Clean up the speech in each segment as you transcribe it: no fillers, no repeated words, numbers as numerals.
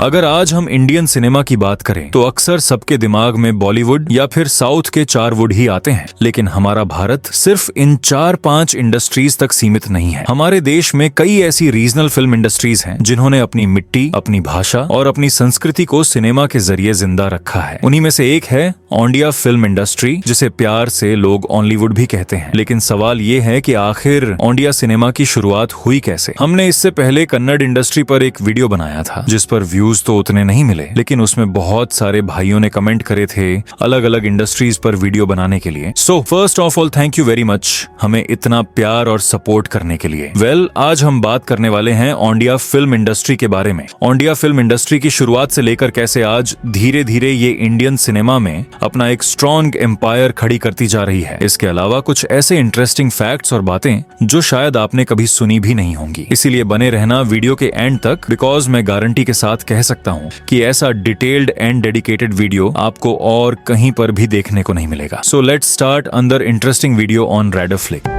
अगर आज हम इंडियन सिनेमा की बात करें तो अक्सर सबके दिमाग में बॉलीवुड या फिर साउथ के 4 वुड ही आते हैं, लेकिन हमारा भारत सिर्फ इन 4-5 इंडस्ट्रीज तक सीमित नहीं है। हमारे देश में कई ऐसी रीजनल फिल्म इंडस्ट्रीज हैं जिन्होंने अपनी मिट्टी, अपनी भाषा और अपनी संस्कृति को सिनेमा के जरिए जिंदा रखा है। उन्हीं में से एक है ओंडिया फिल्म इंडस्ट्री, जिसे प्यार से लोग ओनलीवुड भी कहते हैं। लेकिन सवाल ये है कि आखिर ओंडिया सिनेमा की शुरुआत हुई कैसे। हमने इससे पहले कन्नड़ इंडस्ट्री पर एक वीडियो बनाया था जिस पर व्यूज तो उतने नहीं मिले, लेकिन उसमें बहुत सारे भाइयों ने कमेंट करे थे अलग अलग इंडस्ट्रीज पर वीडियो बनाने के लिए। So first of all thank you very much हमें इतना प्यार और सपोर्ट करने के लिए। आज हम बात करने वाले हैं ओंडिया फिल्म इंडस्ट्री के बारे में। ओंडिया फिल्म इंडस्ट्री की शुरुआत से लेकर कैसे आज धीरे धीरे ये इंडियन सिनेमा में अपना एक स्ट्रॉन्ग एम्पायर खड़ी करती जा रही है। इसके अलावा कुछ ऐसे इंटरेस्टिंग फैक्ट्स और बातें जो शायद आपने कभी सुनी भी नहीं होंगी। इसीलिए बने रहना वीडियो के एंड तक, बिकॉज मैं गारंटी के साथ कह सकता हूँ कि ऐसा डिटेल्ड एंड डेडिकेटेड वीडियो आपको और कहीं पर भी देखने को नहीं मिलेगा। सो लेट्स स्टार्ट अंदर interesting video on raider flick.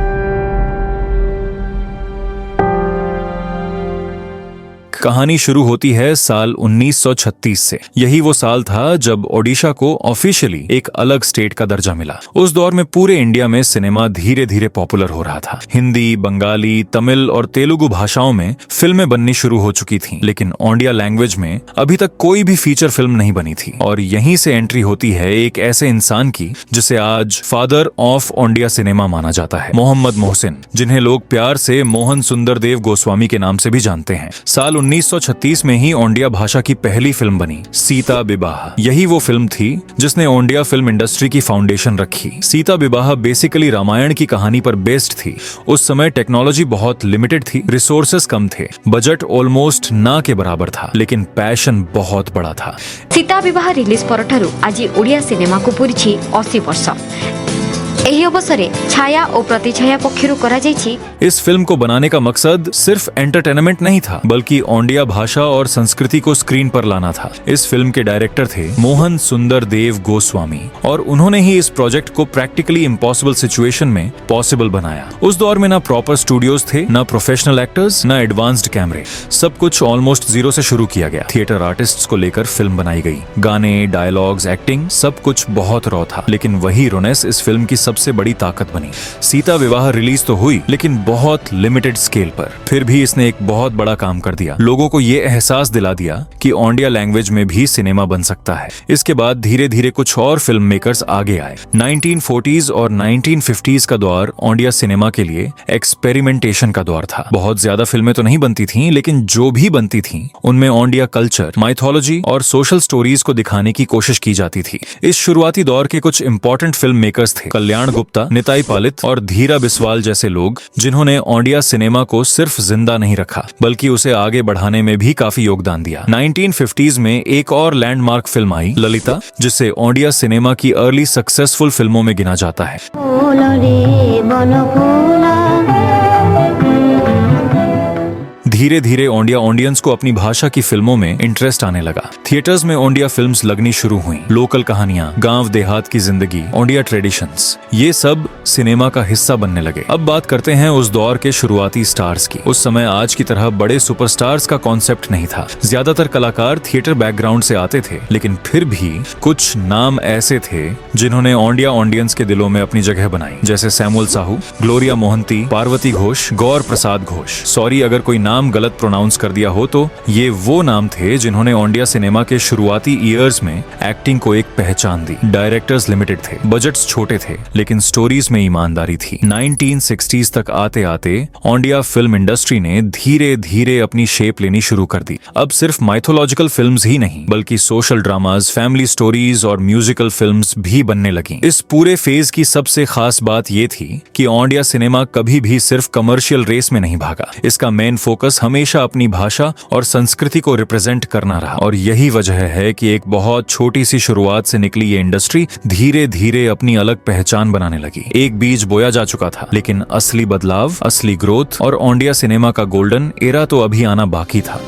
कहानी शुरू होती है साल 1936 से। यही वो साल था जब ओडिशा को ऑफिशियली एक अलग स्टेट का दर्जा मिला। उस दौर में पूरे इंडिया में सिनेमा धीरे धीरे पॉपुलर हो रहा था। हिंदी, बंगाली, तमिल और तेलुगु भाषाओं में फिल्में बननी शुरू हो चुकी थीं, लेकिन ओंडिया लैंग्वेज में अभी तक कोई भी फीचर फिल्म नहीं बनी थी। और यहीं से एंट्री होती है एक ऐसे इंसान की जिसे आज फादर ऑफ ओंडिया सिनेमा माना जाता है, मोहम्मद मोहसिन, जिन्हें लोग प्यार से मोहन सुंदर देव गोस्वामी के नाम से भी जानते हैं। साल 1936 में ही ओंडिया भाषा की पहली फिल्म बनी, सीता विवाह। यही वो फिल्म थी जिसने ओंडिया फिल्म इंडस्ट्री की फाउंडेशन रखी। सीता विवाह बेसिकली रामायण की कहानी पर बेस्ड थी। उस समय टेक्नोलॉजी बहुत लिमिटेड थी, रिसोर्सेस कम थे, बजट ऑलमोस्ट ना के बराबर था, लेकिन पैशन बहुत बड़ा था। सीता विवाह रिलीज परठारु आज ओडिया सिनेमा को पूरी 80 वर्ष। एही अवसरे छाया और प्रतिछाया पक्षरु करा जायछि। इस फिल्म को बनाने का मकसद सिर्फ एंटरटेनमेंट नहीं था, बल्कि ओंडिया भाषा और संस्कृति को स्क्रीन पर लाना था। इस फिल्म के डायरेक्टर थे मोहन सुंदर देव गोस्वामी, और उन्होंने ही इस प्रोजेक्ट को प्रैक्टिकली इम्पॉसिबल सिचुएशन में पॉसिबल बनाया। उस दौर में ना प्रॉपर स्टूडियोज थे, ना प्रोफेशनल एक्टर्स, ना एडवांस्ड कैमरे। सब कुछ ऑलमोस्ट जीरो से शुरू किया गया। थिएटर आर्टिस्ट्स को लेकर फिल्म बनाई गई। गाने, डायलॉग्स, एक्टिंग, सब कुछ बहुत रॉ था, लेकिन वही रोनेस इस फिल्म की सबसे बड़ी ताकत बनी। सीता विवाह रिलीज तो हुई, लेकिन बहुत लिमिटेड स्केल पर। फिर भी इसने एक बहुत बड़ा काम कर दिया। लोगों को ये एहसास दिला दिया कि ओंडिया लैंग्वेज में भी सिनेमा बन सकता है। इसके बाद धीरे धीरे कुछ और फिल्म मेकर्स आगे आए। 1940s और 1950s का दौर ओंडिया सिनेमा के लिए एक्सपेरिमेंटेशन का दौर था। बहुत ज्यादा फिल्में तो नहीं बनती थीं, लेकिन जो भी बनती थीं उनमें ओंडिया कल्चर, माइथोलॉजी और सोशल स्टोरीज को दिखाने की कोशिश की जाती थी। इस शुरुआती दौर के कुछ इंपॉर्टेंट फिल्म मेकर्स थे कल्याण गुप्ता, निताई पालित और धीरा बिस्वाल जैसे लोग, जिन्होंने ओंडिया सिनेमा को सिर्फ जिंदा नहीं रखा, बल्कि उसे आगे बढ़ाने में भी काफी योगदान दिया। 1950s में एक और लैंडमार्क फिल्म आई, ललिता, जिसे ओंडिया सिनेमा की अर्ली सक्सेसफुल फिल्मों में गिना जाता है। धीरे धीरे ओंडिया ऑडियंस को अपनी भाषा की फिल्मों में इंटरेस्ट आने लगा। थिएटर्स में ओंडिया फिल्म्स लगनी शुरू हुई। लोकल कहानियां, गांव देहात की जिंदगी, ओंडिया ट्रेडिशंस, ये सब सिनेमा का हिस्सा बनने लगे। अब बात करते हैं उस दौर के शुरुआती स्टार्स की। उस समय आज की तरह बड़े सुपरस्टार्स का कॉन्सेप्ट नहीं था। ज्यादातर कलाकार थिएटर बैकग्राउंड से आते थे, लेकिन फिर भी कुछ नाम ऐसे थे जिन्होंने ओंडिया ऑडियंस के दिलों में अपनी जगह बनाई, जैसे सैमुअल साहू, ग्लोरिया मोहंती, पार्वती घोष, गौर प्रसाद घोष। सॉरी अगर कोई नाम गलत प्रोनाउंस कर दिया हो, तो ये वो नाम थे जिन्होंने ओंडिया सिनेमा के शुरुआती ईयर्स में एक्टिंग को एक पहचान दी। डायरेक्टर्स लिमिटेड थे, बजट्स छोटे थे, लेकिन स्टोरीज में ईमानदारी थी। 1960s तक आते आते ओंडिया फिल्म इंडस्ट्री ने धीरे धीरे अपनी शेप लेनी शुरू कर दी। अब सिर्फ माइथोलॉजिकल फिल्म्स ही नहीं, बल्कि सोशल ड्रामाज, फैमिली स्टोरीज और म्यूजिकल फिल्म्स भी बनने लगी। इस पूरे फेज की सबसे खास बात ये थी कि ओंडिया सिनेमा कभी भी सिर्फ कमर्शियल रेस में नहीं भागा। इसका मेन फोकस हमेशा अपनी भाषा और संस्कृति को रिप्रेजेंट करना रहा, और यही वजह है कि एक बहुत छोटी सी शुरुआत से निकली ये इंडस्ट्री धीरे धीरे अपनी अलग पहचान बनाने लगी। एक बीज बोया जा चुका था, लेकिन असली बदलाव, असली ग्रोथ और ओंडिया सिनेमा का गोल्डन एरा तो अभी आना बाकी था।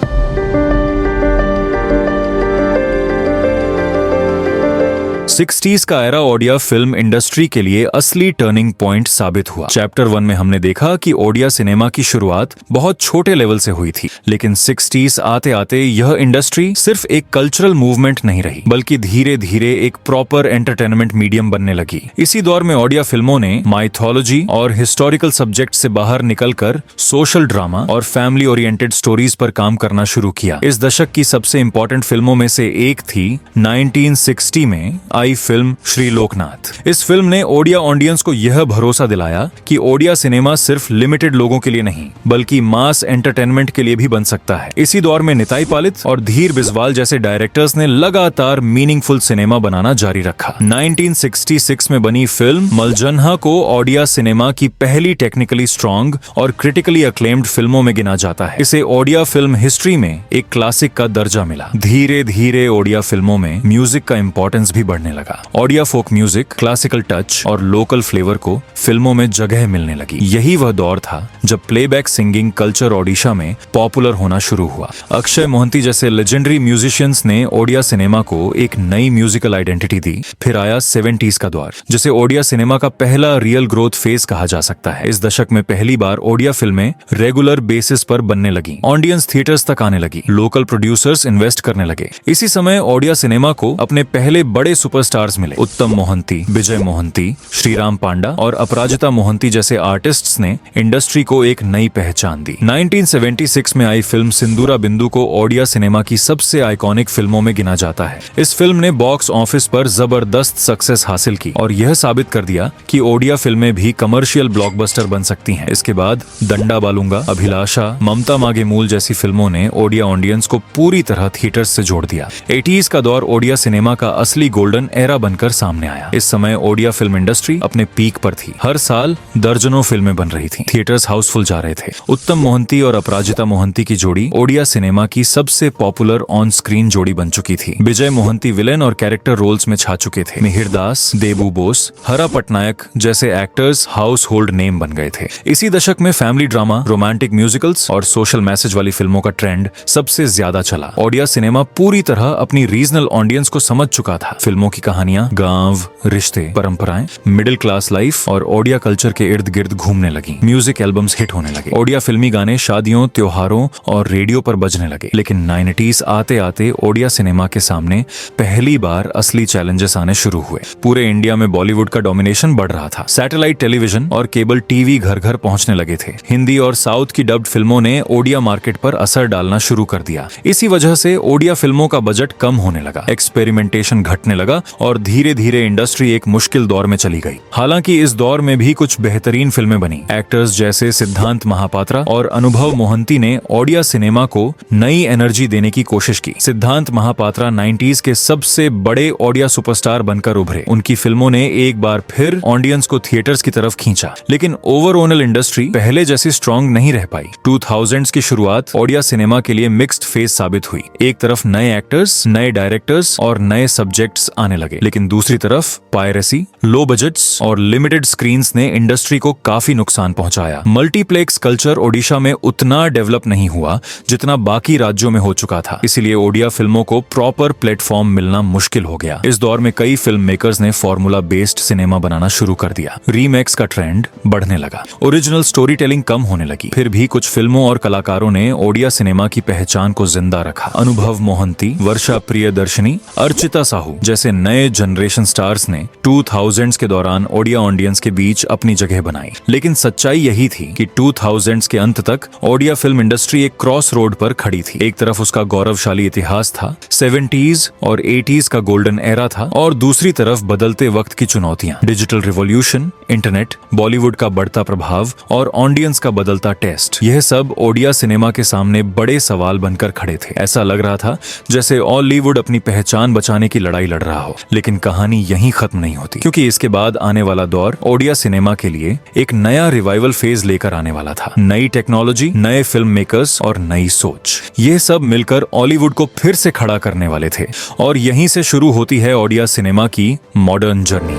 60s का एरा ओडिया फिल्म इंडस्ट्री के लिए असली टर्निंग पॉइंट साबित हुआ। चैप्टर 1 में हमने देखा कि ओडिया सिनेमा की शुरुआत बहुत छोटे लेवल से हुई थी, लेकिन 60s आते आते यह इंडस्ट्री सिर्फ एक कल्चरल मूवमेंट नहीं रही, बल्कि धीरे धीरे एक प्रॉपर एंटरटेनमेंट मीडियम बनने लगी। इसी दौर में ओडिया फिल्मों ने माइथोलॉजी और हिस्टोरिकल सब्जेक्ट से बाहर निकलकर सोशल ड्रामा और फैमिली ओरिएंटेड स्टोरीज पर काम करना शुरू किया। इस दशक की सबसे इंपॉर्टेंट फिल्मों में से एक थी 1960 में आई फिल्म श्री लोकनाथ। इस फिल्म ने ओडिया ऑडियंस को यह भरोसा दिलाया कि ओडिया सिनेमा सिर्फ लिमिटेड लोगों के लिए नहीं, बल्कि मास एंटरटेनमेंट के लिए भी बन सकता है। इसी दौर में निताई पालित और धीर बिस्वाल जैसे डायरेक्टर्स ने लगातार मीनिंगफुल सिनेमा बनाना जारी रखा। 1966 में बनी फिल्म मलजन्हा को ओडिया सिनेमा की पहली टेक्निकली स्ट्रॉन्ग और क्रिटिकली अक्लेम्ड फिल्मों में गिना जाता है। इसे ओडिया फिल्म हिस्ट्री में एक क्लासिक का दर्जा मिला। धीरे धीरे ओडिया फिल्मों में म्यूजिक का इंपॉर्टेंस भी बढ़ने लगा। Odia folk music, classical touch और लोकल फ्लेवर को फिल्मों में जगह मिलने लगी। यही वह दौर था जब प्लेबैक सिंगिंग कल्चर ओडिशा में पॉपुलर होना शुरू हुआ। अक्षय मोहंती जैसे लेजेंडरी म्यूजिशियंस ने ओडिया सिनेमा को एक नई म्यूजिकल आइडेंटिटी दी। फिर आया 70s का दौर, जिसे ओडिया सिनेमा का पहला रियल ग्रोथ फेज कहा जा सकता है। इस दशक में पहली बार ओडिया फिल्में रेगुलर बेसिस पर बनने लगी, ऑडियंस थिएटर्स तक आने लगी, लोकल प्रोड्यूसर्स इन्वेस्ट करने लगे। इसी समय ओडिया सिनेमा को अपने पहले बड़े सुपरस्टार्स मिले। उत्तम मोहंती, विजय मोहंती, श्रीराम पांडा और अपराजिता मोहंती जैसे आर्टिस्ट्स ने इंडस्ट्री को एक नई पहचान दी। 1976 में आई फिल्म सिंदूरा बिंदु को ओडिया सिनेमा की सबसे आइकॉनिक फिल्मों में गिना जाता है। इस फिल्म ने बॉक्स ऑफिस पर जबरदस्त सक्सेस हासिल की और यह साबित कर दिया कि ओडिया फिल्में भी कमर्शियल ब्लॉकबस्टर बन सकती हैं। इसके बाद दंडा बालूंगा, अभिलाषा, ममता मागे मूल जैसी फिल्मों ने ओडिया ऑडियंस को पूरी तरह थिएटर्स से जोड़ दिया। 80s का दौर ओडिया सिनेमा का असली गोल्डन एरा बनकर सामने आया। इस समय ओडिया फिल्म इंडस्ट्री अपने पीक पर थी। हर साल दर्जनों फिल्में बन रही थी, थिएटर्स हाउसफुल जा रहे थे। उत्तम मोहंती और अपराजिता मोहंती की जोड़ी ओडिया सिनेमा की सबसे पॉपुलर ऑन स्क्रीन जोड़ी बन चुकी थी। विजय मोहंती विलेन और कैरेक्टर रोल्स में छा चुके थे। मिहिर दास, देबू बोस, हरा पटनायक जैसे एक्टर्स हाउस होल्ड नेम बन गए थे। इसी दशक में फैमिली ड्रामा, रोमांटिक म्यूजिकल्स और सोशल मैसेज वाली फिल्मों का ट्रेंड सबसे ज्यादा चला। ओडिया सिनेमा पूरी तरह अपनी रीजनल ऑडियंस को समझ चुका था। फिल्मों की कहानियां गांव, रिश्ते, परंपराएं, मिडिल क्लास लाइफ और ओडिया कल्चर के इर्द गिर्द घूमने लगी। म्यूजिक एल्बम्स हिट होने लगे। ओडिया फिल्मी गाने शादियों, त्योहारों और रेडियो पर बजने लगे। लेकिन 90s आते आते ओडिया सिनेमा के सामने पहली बार असली चैलेंजेस आने शुरू हुए। पूरे इंडिया में बॉलीवुड का डोमिनेशन बढ़ रहा था। सैटेलाइट टेलीविजन और केबल टीवी घर घर पहुंचने लगे थे। हिंदी और साउथ की डब्ड फिल्मों ने ओडिया मार्केट पर असर डालना शुरू कर दिया। इसी वजह से ओडिया फिल्मों का बजट कम होने लगा, एक्सपेरिमेंटेशन घटने लगा और धीरे धीरे इंडस्ट्री एक मुश्किल दौर में चली गई। हालांकि इस दौर में भी कुछ बेहतरीन फिल्में बनी। एक्टर्स जैसे सिद्धांत महापात्रा और अनुभव मोहंती ने ओडिया सिनेमा को नई एनर्जी देने की कोशिश की। सिद्धांत महापात्रा 90s के सबसे बड़े ओडिया सुपरस्टार बनकर उभरे। उनकी फिल्मों ने एक बार फिर ऑडियंस को थिएटर्स की तरफ खींचा, लेकिन ओवरऑल इंडस्ट्री पहले जैसी स्ट्रॉन्ग नहीं रह पाई। 2000s की शुरुआत ओडिया सिनेमा के लिए मिक्स्ड फेज साबित हुई। एक तरफ नए एक्टर्स, नए डायरेक्टर्स और नए सब्जेक्ट्स आने लगे, लेकिन दूसरी तरफ पायरेसी, लो बजट्स और लिमिटेड स्क्रीन्स ने इंडस्ट्री को काफी नुकसान पहुंचाया। मल्टीप्लेक्स कल्चर ओडिशा में उतना डेवलप नहीं हुआ जितना बाकी राज्यों में हो चुका था। इसीलिए ओडिया फिल्मों को प्रॉपर प्लेटफॉर्म मिलना मुश्किल हो गया। इस दौर में कई फिल्म मेकर्स ने फॉर्मूला बेस्ड सिनेमा बनाना शुरू कर दिया। रीमेक्स का ट्रेंड बढ़ने लगा। ओरिजिनल स्टोरी टेलिंग कम होने लगी। फिर भी कुछ फिल्मों और कलाकारों ने ओडिया सिनेमा की पहचान को जिंदा रखा। अनुभव मोहंती, वर्षा प्रियदर्शनी, अर्चिता साहू जैसे नए जनरेशन स्टार्स ने 2000s के दौरान ओडिया ऑडियंस के बीच अपनी जगह बनाई। लेकिन सच्चाई यही थी कि 2000s के अंत तक ओडिया फिल्म इंडस्ट्री एक क्रॉस रोड पर खड़ी थी। एक तरफ उसका गौरवशाली इतिहास था, 70s और 80s का गोल्डन एरा था, और दूसरी तरफ बदलते वक्त की चुनौतियां, डिजिटल रिवॉल्यूशन, इंटरनेट, बॉलीवुड का बढ़ता प्रभाव और ऑडियंस का बदलता टेस्ट। यह सब ओडिया सिनेमा के सामने बड़े सवाल बनकर खड़े थे। ऐसा लग रहा था जैसे हॉलीवुड अपनी पहचान बचाने की लड़ाई लड़ रहा हो। लेकिन कहानी यहीं खत्म नहीं होती, क्योंकि इसके बाद आने वाला दौर ओडिया सिनेमा के लिए एक नया रिवाइवल फेज लेकर आने वाला था। नई टेक्नोलॉजी, नए फिल्म मेकर्स और नई सोच, ये सब मिलकर हॉलीवुड को फिर से खड़ा करने वाले थे। और यहीं से शुरू होती है ओडिया सिनेमा की मॉडर्न जर्नी।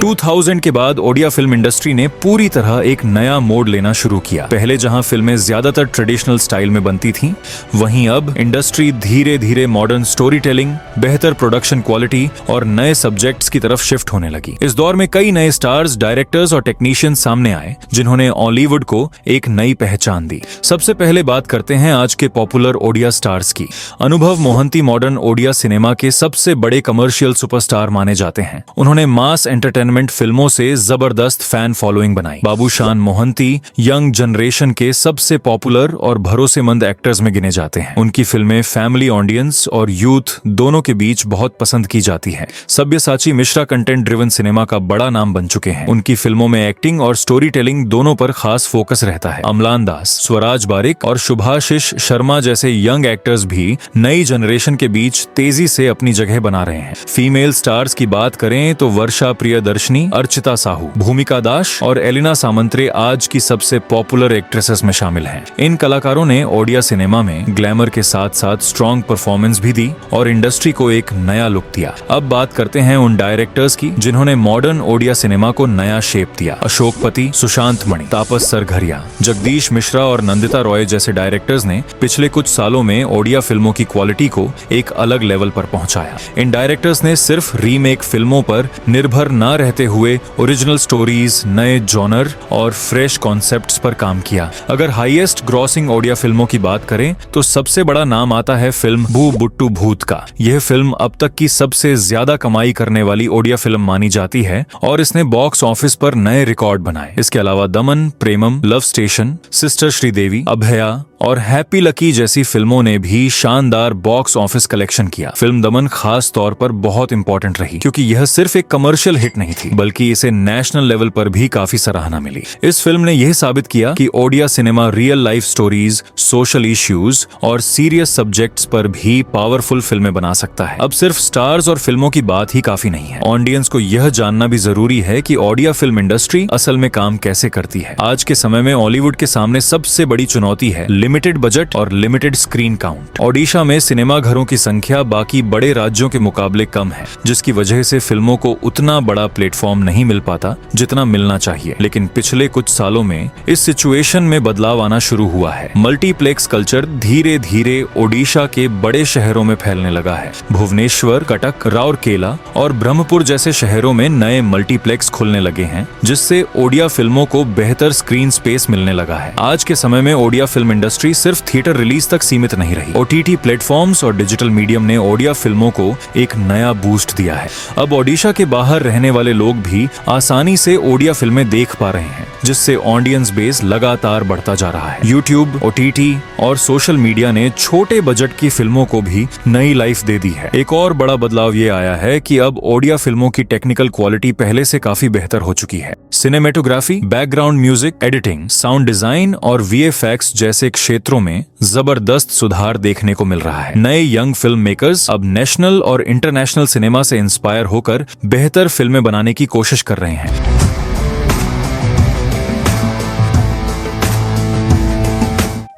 2000 2000 के बाद ओडिया फिल्म इंडस्ट्री ने पूरी तरह एक नया मोड़ लेना शुरू किया। पहले जहां फिल्में ज्यादातर ट्रेडिशनल स्टाइल में बनती थीं, वहीं अब इंडस्ट्री धीरे धीरे मॉडर्न स्टोरी टेलिंग, बेहतर प्रोडक्शन क्वालिटी और नए सब्जेक्ट्स की तरफ शिफ्ट होने लगी। इस दौर में कई नए स्टार्स, डायरेक्टर्स और टेक्नीशियंस सामने आए, जिन्होंने बॉलीवुड को एक नई पहचान दी। सबसे पहले बात करते हैं आज के पॉपुलर ओडिया स्टार्स की। अनुभव मोहंती मॉडर्न ओडिया सिनेमा के सबसे बड़े कमर्शियल सुपरस्टार माने जाते हैं। उन्होंने मास एंटरटेनमेंट फिल्मों से जबरदस्त फैन फॉलोइंग बनाई। बाबूशान मोहंती यंग जनरेशन के सबसे पॉपुलर और भरोसेमंद एक्टर्स में गिने जाते हैं। उनकी फिल्में फैमिली ऑडियंस और यूथ दोनों के बीच बहुत पसंद की जाती है। Sabyasachi Mishra content driven cinema का बड़ा नाम बन चुके हैं। उनकी फिल्मों में एक्टिंग और स्टोरी टेलिंग दोनों पर खास फोकस रहता है। अमलान दास, स्वराज बारिक और शुभाशीष शर्मा जैसे यंग एक्टर्स भी नई जनरेशन के बीच तेजी से अपनी जगह बना रहे हैं। फीमेल स्टार्स की बात करें तो वर्षा प्रियदर्शनी, अर्चिता साहू, भूमिका दास और एलिना सामंतरे आज की सबसे पॉपुलर एक्ट्रेसेस में शामिल हैं। इन कलाकारों ने ओडिया सिनेमा में ग्लैमर के साथ साथ स्ट्रॉन्ग परफॉर्मेंस भी दी और इंडस्ट्री को एक नया लुक दिया। अब बात करते हैं उन डायरेक्टर्स की जिन्होंने मॉडर्न ओडिया सिनेमा को नया शेप दिया। अशोक पति, सुशांत मणि, तापस सरघरिया, जगदीश मिश्रा और नंदिता रॉय जैसे डायरेक्टर्स ने पिछले कुछ सालों में ओडिया फिल्मों की क्वालिटी को एक अलग लेवल पर पहुंचाया। इन डायरेक्टर्स ने सिर्फ रीमेक फिल्मों पर निर्भर न रहते हुए ओरिजिनल स्टोरीज, नए जॉनर और फ्रेश कॉन्सेप्ट्स पर काम किया। अगर हाईएस्ट ग्रॉसिंग ओडिया फिल्मों की बात करें तो सबसे बड़ा नाम आता है फिल्म भू बुट्टू भूत का। यह फिल्म अब तक की सबसे ज्यादा कमाई करने वाली ओडिया फिल्म मानी जाती है और इसने बॉक्स ऑफिस पर नए रिकॉर्ड बनाए। इसके अलावा Daman, Premam, love station, sister Sridevi, Abhaya और हैप्पी लकी जैसी फिल्मों ने भी शानदार बॉक्स ऑफिस कलेक्शन किया। फिल्म दमन खास तौर पर बहुत इंपॉर्टेंट रही क्योंकि यह सिर्फ एक कमर्शियल हिट नहीं थी बल्कि इसे नेशनल लेवल पर भी काफी सराहना मिली। इस फिल्म ने यह साबित किया कि Odia cinema real life stories, social issues और सीरियस सब्जेक्ट्स पर भी पावरफुल फिल्में बना सकता है। अब सिर्फ स्टार्स और फिल्मों की बात ही काफी नहीं है, ऑडियंस को यह जानना भी जरूरी है कि ओडिया फिल्म इंडस्ट्री असल में काम कैसे करती है। आज के समय में बॉलीवुड के सामने सबसे बड़ी चुनौती है लिमिटेड बजट और लिमिटेड स्क्रीन काउंट। ओडिशा में सिनेमा घरों की संख्या बाकी बड़े राज्यों के मुकाबले कम है, जिसकी वजह से फिल्मों को उतना बड़ा प्लेटफॉर्म नहीं मिल पाता जितना मिलना चाहिए। लेकिन पिछले कुछ सालों में इस सिचुएशन में बदलाव आना शुरू हुआ है। मल्टीप्लेक्स कल्चर धीरे धीरे ओडिशा के बड़े शहरों में फैलने लगा है। भुवनेश्वर, कटक, राउरकेला और ब्रह्मपुर जैसे शहरों में नए मल्टीप्लेक्स खुलने लगे हैं, जिससे ओडिया फिल्मों को बेहतर स्क्रीन स्पेस मिलने लगा है। आज के समय में ओडिया फिल्म इंडस्ट्री सिर्फ थिएटर रिलीज तक सीमित नहीं रही। ओटीटी प्लेटफॉर्म्स और डिजिटल मीडियम ने ओडिया फिल्मों को एक नया बूस्ट दिया है। अब ओडिशा के बाहर रहने वाले लोग भी आसानी से ओडिया फिल्में देख पा रहे हैं, जिससे ऑडियंस बेस लगातार बढ़ता जा रहा है। यूट्यूब, ओटीटी और सोशल मीडिया ने छोटे बजट की फिल्मों को भी नई लाइफ दे दी है। एक और बड़ा बदलाव ये आया है कि अब ओडिया फिल्मों की टेक्निकल क्वालिटी पहले से काफी बेहतर हो चुकी है। Cinematography, background music, editing, sound design और वीएफएक्स जैसे क्षेत्रों में जबरदस्त सुधार देखने को मिल रहा है। नए यंग फिल्म मेकर्स अब नेशनल और इंटरनेशनल सिनेमा से इंस्पायर होकर बेहतर फिल्में बनाने की कोशिश कर रहे हैं।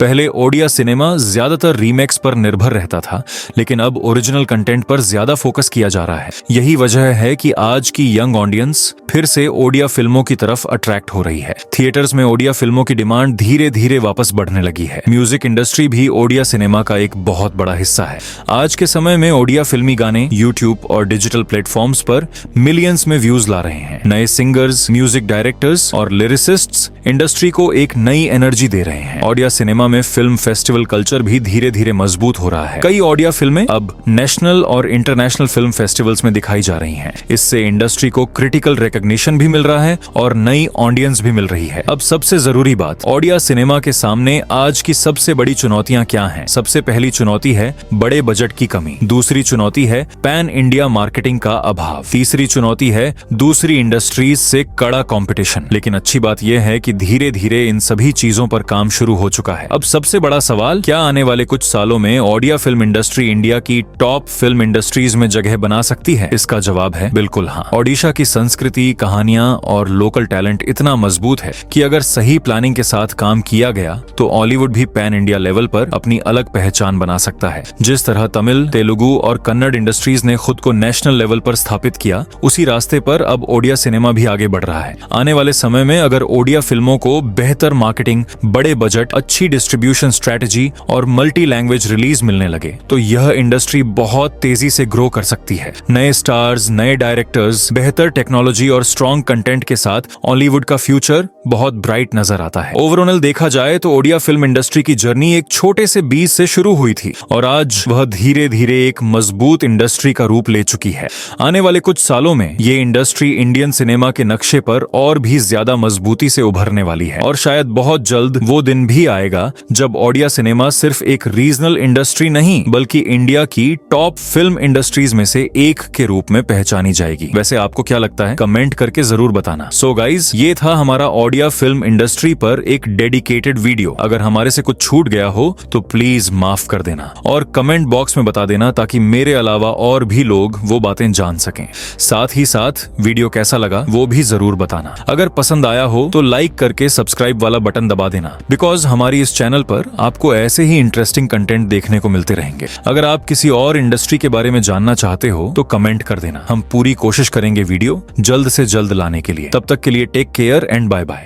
पहले ओडिया सिनेमा ज्यादातर रीमेक्स पर निर्भर रहता था, लेकिन अब ओरिजिनल कंटेंट पर ज्यादा फोकस किया जा रहा है। यही वजह है कि आज की यंग ऑडियंस फिर से ओडिया फिल्मों की तरफ अट्रैक्ट हो रही है। थिएटर्स में ओडिया फिल्मों की डिमांड धीरे धीरे वापस बढ़ने लगी है। म्यूजिक इंडस्ट्री भी ओडिया सिनेमा का एक बहुत बड़ा हिस्सा है। आज के समय में ओडिया फिल्मी गाने यूट्यूब और डिजिटल प्लेटफॉर्म्स पर मिलियंस में व्यूज ला रहे हैं। नए सिंगर्स, म्यूजिक डायरेक्टर्स और लिरिसिस्ट्स इंडस्ट्री को एक नई एनर्जी दे रहे हैं। ओडिया सिनेमा में फिल्म फेस्टिवल कल्चर भी धीरे धीरे मजबूत हो रहा है। कई ओडिया फिल्में अब नेशनल और इंटरनेशनल फिल्म फेस्टिवल्स में दिखाई जा रही हैं। इससे इंडस्ट्री को क्रिटिकल रिकॉग्निशन भी मिल रहा है और नई ऑडियंस भी मिल रही है। अब सबसे जरूरी बात, ओडिया सिनेमा के सामने आज की सबसे बड़ी चुनौतियां क्या हैं? सबसे पहली चुनौती है बड़े बजट की कमी। दूसरी चुनौती है पैन इंडिया मार्केटिंग का अभाव। तीसरी चुनौती है दूसरी इंडस्ट्रीज से कड़ा कंपटीशन। लेकिन अच्छी बात यह है कि धीरे धीरे इन सभी चीजों पर काम शुरू हो चुका है। अब सबसे बड़ा सवाल, क्या आने वाले कुछ सालों में ओडिया फिल्म इंडस्ट्री इंडिया की टॉप फिल्म इंडस्ट्रीज में जगह बना सकती है? इसका जवाब है बिल्कुल हाँ। ओडिशा की संस्कृति, कहानियां और लोकल टैलेंट इतना मजबूत है कि अगर सही प्लानिंग के साथ काम किया गया तो हॉलीवुड भी पैन इंडिया लेवल पर अपनी अलग पहचान बना सकता है। जिस तरह तमिल, तेलुगु और कन्नड़ इंडस्ट्रीज ने खुद को नेशनल लेवल पर स्थापित किया, उसी रास्ते पर अब ओडिया सिनेमा भी आगे बढ़ रहा है। आने वाले समय में अगर ओडिया फिल्मों को बेहतर मार्केटिंग, बड़े बजट, अच्छी डिस्ट्रीब्यूशन स्ट्रेटेजी और मल्टी लैंग्वेज रिलीज मिलने लगे तो यह इंडस्ट्री बहुत तेजी से ग्रो कर सकती है। नए स्टार्स, नए डायरेक्टर्स, बेहतर टेक्नोलॉजी और स्ट्रॉन्ग कंटेंट के साथ हॉलीवुड का फ्यूचर बहुत ब्राइट नजर आता है। ओवरऑल देखा जाए तो ओडिया फिल्म इंडस्ट्री की जर्नी एक छोटे से बीज से शुरू हुई थी और आज वह धीरे धीरे एक मजबूत इंडस्ट्री का रूप ले चुकी है। आने वाले कुछ सालों में ये इंडस्ट्री इंडियन सिनेमा के नक्शे पर और भी ज्यादा मजबूती से उभरने वाली है और शायद बहुत जल्द वो दिन भी आएगा जब ओडिया सिनेमा सिर्फ एक रीजनल इंडस्ट्री नहीं बल्कि इंडिया की टॉप फिल्म इंडस्ट्रीज में से एक के रूप में पहचानी जाएगी। वैसे आपको क्या लगता है? कमेंट करके जरूर बताना। सो गाइज, ये था हमारा ओडिया फिल्म इंडस्ट्री पर एक डेडिकेटेड वीडियो। अगर हमारे से कुछ छूट गया हो तो प्लीज माफ कर देना और कमेंट बॉक्स में बता देना ताकि मेरे अलावा और भी लोग वो बातें जान सकें। साथ ही साथ वीडियो कैसा लगा वो भी जरूर बताना। अगर पसंद आया हो तो लाइक करके सब्सक्राइब वाला बटन दबा देना, बिकॉज हमारी इस चैनल पर आपको ऐसे ही इंटरेस्टिंग कंटेंट देखने को मिलते रहेंगे। अगर आप किसी और इंडस्ट्री के बारे में जानना चाहते हो तो कमेंट कर देना। हम पूरी कोशिश करेंगे वीडियो जल्द से जल्द लाने के लिए। तब तक के लिए take care and bye bye.